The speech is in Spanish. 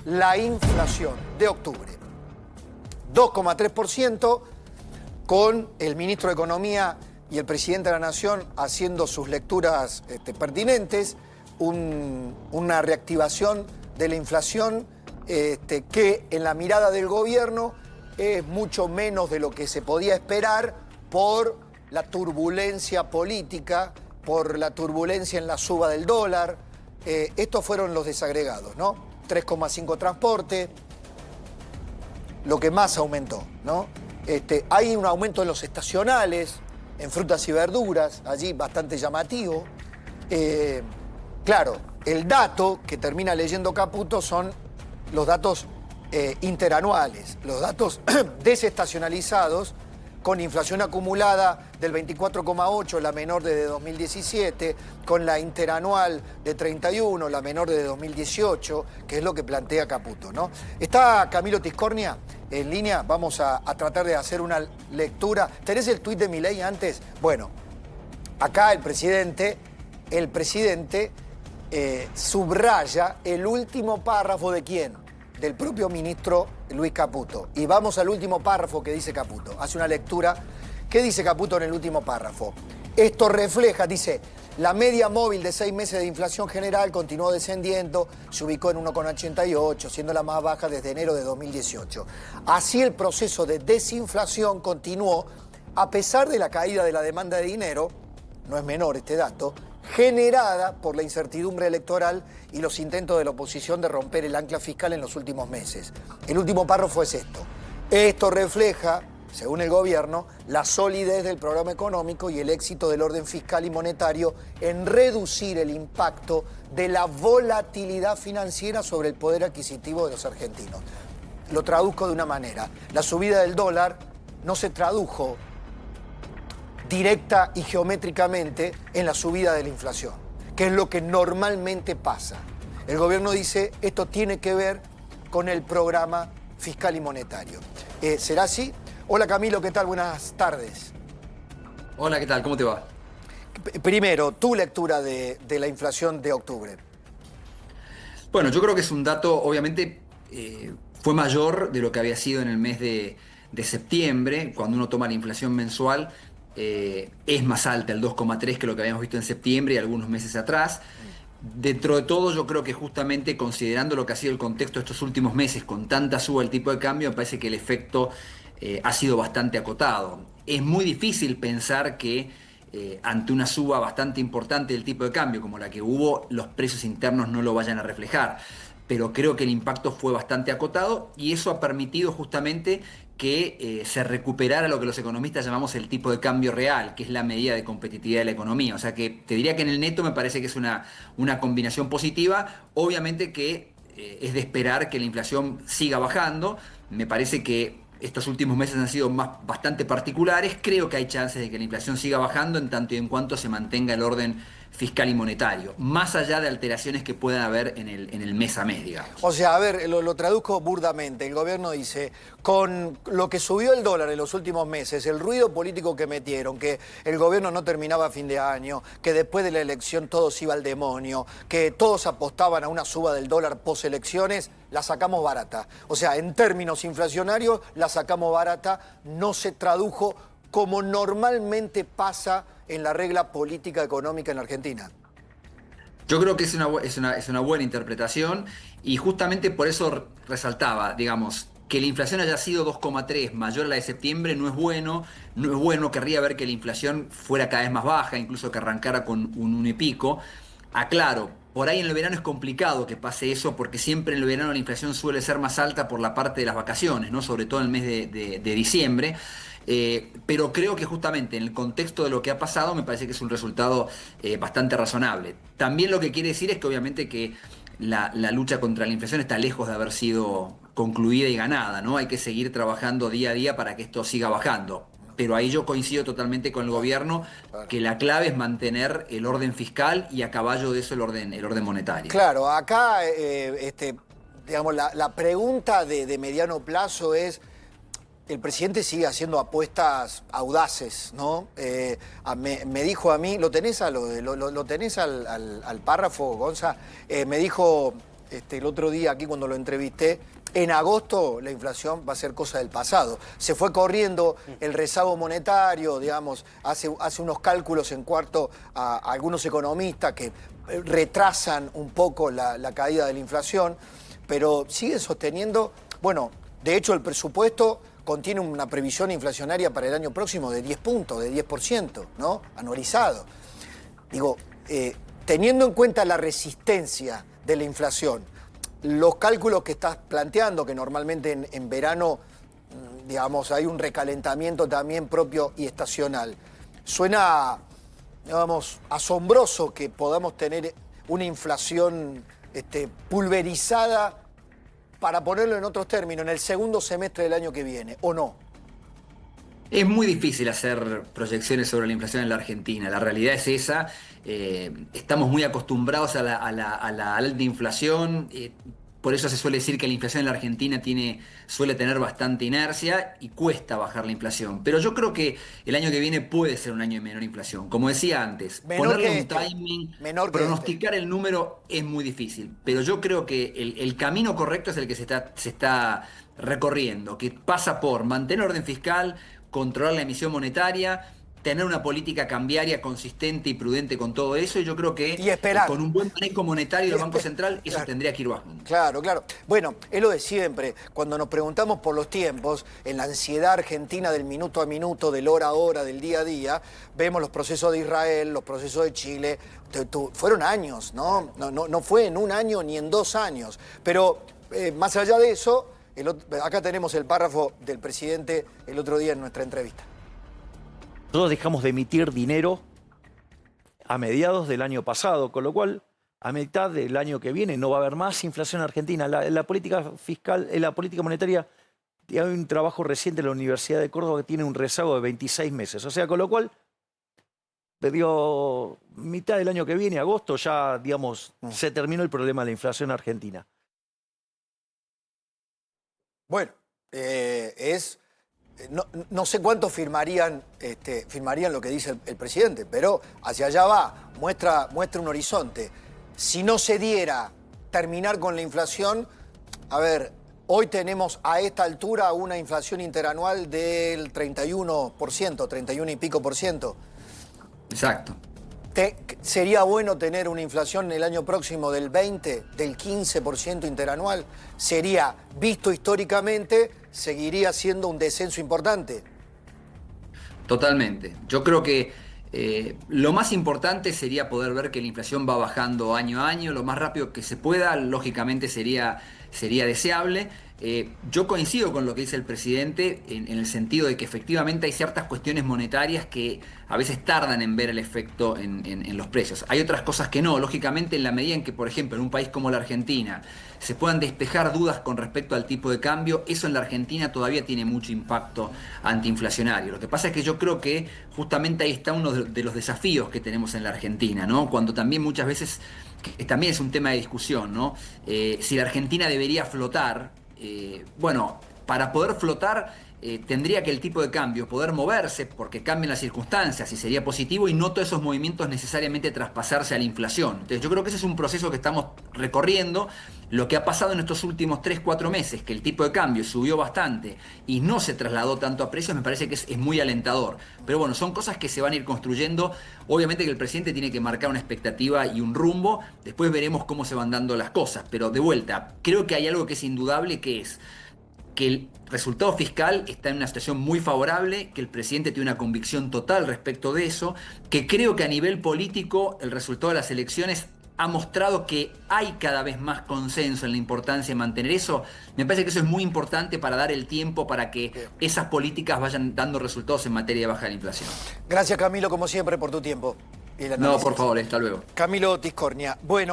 la inflación de octubre. 2,3%, con el ministro de Economía y el presidente de la Nación haciendo sus lecturas pertinentes, una reactivación de la inflación que en la mirada del gobierno es mucho menos de lo que se podía esperar por la turbulencia política, por la turbulencia en la suba del dólar. Estos fueron los desagregados, ¿no? 3,5 transporte, lo que más aumentó, ¿no? Hay un aumento en los estacionales, en frutas y verduras, allí bastante llamativo. Claro, el dato que termina leyendo Caputo son los datos interanuales, los datos desestacionalizados, con inflación acumulada del 24,8, la menor desde 2017, con la interanual de 31, la menor desde 2018, que es lo que plantea Caputo, ¿no? Está Camilo Tiscornia en línea, vamos a tratar de hacer una lectura. ¿Tenés el tuit de Milei antes? Bueno, acá el presidente subraya el último párrafo ¿de quién? Del propio ministro Luis Caputo. Y vamos al último párrafo que dice Caputo. Hace una lectura. ¿Qué dice Caputo en el último párrafo? Esto refleja, dice, la media móvil de 6 meses de inflación general continuó descendiendo, se ubicó en 1,88, siendo la más baja desde enero de 2018. Así el proceso de desinflación continuó a pesar de la caída de la demanda de dinero, no es menor este dato, generada por la incertidumbre electoral y los intentos de la oposición de romper el ancla fiscal en los últimos meses. El último párrafo es esto. Esto refleja, según el gobierno, la solidez del programa económico y el éxito del orden fiscal y monetario en reducir el impacto de la volatilidad financiera sobre el poder adquisitivo de los argentinos. Lo traduzco de una manera. La subida del dólar no se tradujo directa y geométricamente en la subida de la inflación, que es lo que normalmente pasa. El gobierno dice, esto tiene que ver con el programa fiscal y monetario. ¿Será así? Hola Camilo, ¿qué tal? Buenas tardes. Hola, ¿qué tal? ¿Cómo te va? Primero, tu lectura de la inflación de octubre. Bueno, yo creo que es un dato, obviamente, fue mayor de lo que había sido en el mes de septiembre, cuando uno toma la inflación mensual. Es más alta, el 2,3, que lo que habíamos visto en septiembre y algunos meses atrás. Dentro de todo, yo creo que justamente considerando lo que ha sido el contexto de estos últimos meses, con tanta suba del tipo de cambio, me parece que el efecto ha sido bastante acotado. Es muy difícil pensar que ante una suba bastante importante del tipo de cambio, como la que hubo, los precios internos no lo vayan a reflejar. Pero creo que el impacto fue bastante acotado y eso ha permitido justamente que se recuperara lo que los economistas llamamos el tipo de cambio real, que es la medida de competitividad de la economía. O sea que te diría que en el neto me parece que es una combinación positiva. Obviamente que es de esperar que la inflación siga bajando. Me parece que estos últimos meses han sido bastante particulares. Creo que hay chances de que la inflación siga bajando en tanto y en cuanto se mantenga el orden fiscal y monetario, más allá de alteraciones que puedan haber en el mes a mes, digamos. O sea, a ver, lo traduzco burdamente. El gobierno dice, con lo que subió el dólar en los últimos meses, el ruido político que metieron, que el gobierno no terminaba a fin de año, que después de la elección todos iba al demonio, que todos apostaban a una suba del dólar post-elecciones, la sacamos barata. O sea, en términos inflacionarios, la sacamos barata, no se tradujo como normalmente pasa en la regla política económica en la Argentina. Yo creo que es una buena interpretación y justamente por eso resaltaba, digamos, que la inflación haya sido 2,3 mayor a la de septiembre no es bueno, querría ver que la inflación fuera cada vez más baja, incluso que arrancara con un 1 y pico. Aclaro, por ahí en el verano es complicado que pase eso porque siempre en el verano la inflación suele ser más alta por la parte de las vacaciones, ¿no? Sobre todo en el mes de diciembre. Pero creo que justamente en el contexto de lo que ha pasado me parece que es un resultado bastante razonable. También lo que quiere decir es que obviamente que la lucha contra la inflación está lejos de haber sido concluida y ganada, ¿no? Hay que seguir trabajando día a día para que esto siga bajando. Pero ahí yo coincido totalmente con el gobierno que la clave es mantener el orden fiscal y a caballo de eso el orden monetario. Claro, acá digamos, la pregunta de mediano plazo es, el presidente sigue haciendo apuestas audaces, ¿no? Me dijo a mí, ¿lo tenés al párrafo, Gonza? Me dijo, el otro día aquí cuando lo entrevisté, en agosto la inflación va a ser cosa del pasado. Se fue corriendo el rezago monetario, digamos, hace unos cálculos en cuarto a algunos economistas que retrasan un poco la caída de la inflación, pero siguen sosteniendo, bueno, de hecho el presupuesto contiene una previsión inflacionaria para el año próximo de 10 puntos, de 10%, ¿no? Anualizado. Digo, teniendo en cuenta la resistencia de la inflación, los cálculos que estás planteando, que normalmente en verano, digamos, hay un recalentamiento también propio y estacional, suena, digamos, asombroso que podamos tener una inflación pulverizada, para ponerlo en otros términos, en el segundo semestre del año que viene, ¿o no? Es muy difícil hacer proyecciones sobre la inflación en la Argentina. La realidad es esa. Estamos muy acostumbrados a la alta inflación. Por eso se suele decir que la inflación en la Argentina suele tener bastante inercia y cuesta bajar la inflación. Pero yo creo que el año que viene puede ser un año de menor inflación. Como decía antes, ponerle un timing, pronosticar el número es muy difícil. Pero yo creo que el camino correcto es el que se está recorriendo, que pasa por mantener orden fiscal, controlar la emisión monetaria, tener una política cambiaria consistente y prudente con todo eso, y yo creo que con un buen manejo monetario del Banco Central eso tendría que ir bajando. Claro, claro. Bueno, es lo de siempre. Cuando nos preguntamos por los tiempos, en la ansiedad argentina del minuto a minuto, del hora a hora, del día a día, vemos los procesos de Israel, los procesos de Chile. Fueron años, ¿no? No fue en un año ni en 2 años. Pero más allá de eso, acá tenemos el párrafo del presidente el otro día en nuestra entrevista. Nosotros dejamos de emitir dinero a mediados del año pasado, con lo cual a mitad del año que viene no va a haber más inflación en Argentina. La política fiscal, la política monetaria, hay un trabajo reciente en la Universidad de Córdoba que tiene un rezago de 26 meses. O sea, con lo cual, mitad del año que viene, agosto, ya, digamos, se terminó el problema de la inflación argentina. Bueno, no sé cuántos firmarían lo que dice el presidente, pero hacia allá va, muestra un horizonte. Si no se diera terminar con la inflación, a ver, hoy tenemos a esta altura una inflación interanual del 31%, 31 y pico por ciento. Exacto. ¿Sería bueno tener una inflación el año próximo del 20, del 15% interanual? Sería, visto históricamente, seguiría siendo un descenso importante. Totalmente. Yo creo que lo más importante sería poder ver que la inflación va bajando año a año, lo más rápido que se pueda, lógicamente sería deseable. Yo coincido con lo que dice el presidente en el sentido de que efectivamente hay ciertas cuestiones monetarias que a veces tardan en ver el efecto en los precios. Hay otras cosas que no. Lógicamente, en la medida en que, por ejemplo, en un país como la Argentina se puedan despejar dudas con respecto al tipo de cambio, eso en la Argentina todavía tiene mucho impacto antiinflacionario. Lo que pasa es que yo creo que justamente ahí está uno de los desafíos que tenemos en la Argentina, ¿no? Cuando también muchas veces, que también es un tema de discusión, ¿no? Si la Argentina debería flotar. Bueno, para poder flotar tendría que el tipo de cambio poder moverse porque cambian las circunstancias y sería positivo y no todos esos movimientos necesariamente traspasarse a la inflación. Entonces yo creo que ese es un proceso que estamos recorriendo. Lo que ha pasado en estos últimos 3-4 meses, que el tipo de cambio subió bastante y no se trasladó tanto a precios, me parece que es muy alentador. Pero bueno, son cosas que se van a ir construyendo. Obviamente que el presidente tiene que marcar una expectativa y un rumbo. Después veremos cómo se van dando las cosas. Pero de vuelta, creo que hay algo que es indudable, que es que el resultado fiscal está en una situación muy favorable, que el presidente tiene una convicción total respecto de eso, que creo que a nivel político el resultado de las elecciones ha mostrado que hay cada vez más consenso en la importancia de mantener eso. Me parece que eso es muy importante para dar el tiempo para que esas políticas vayan dando resultados en materia de baja de la inflación. Gracias, Camilo, como siempre, por tu tiempo. No, por favor, hasta luego. Camilo Tiscornia. Bueno.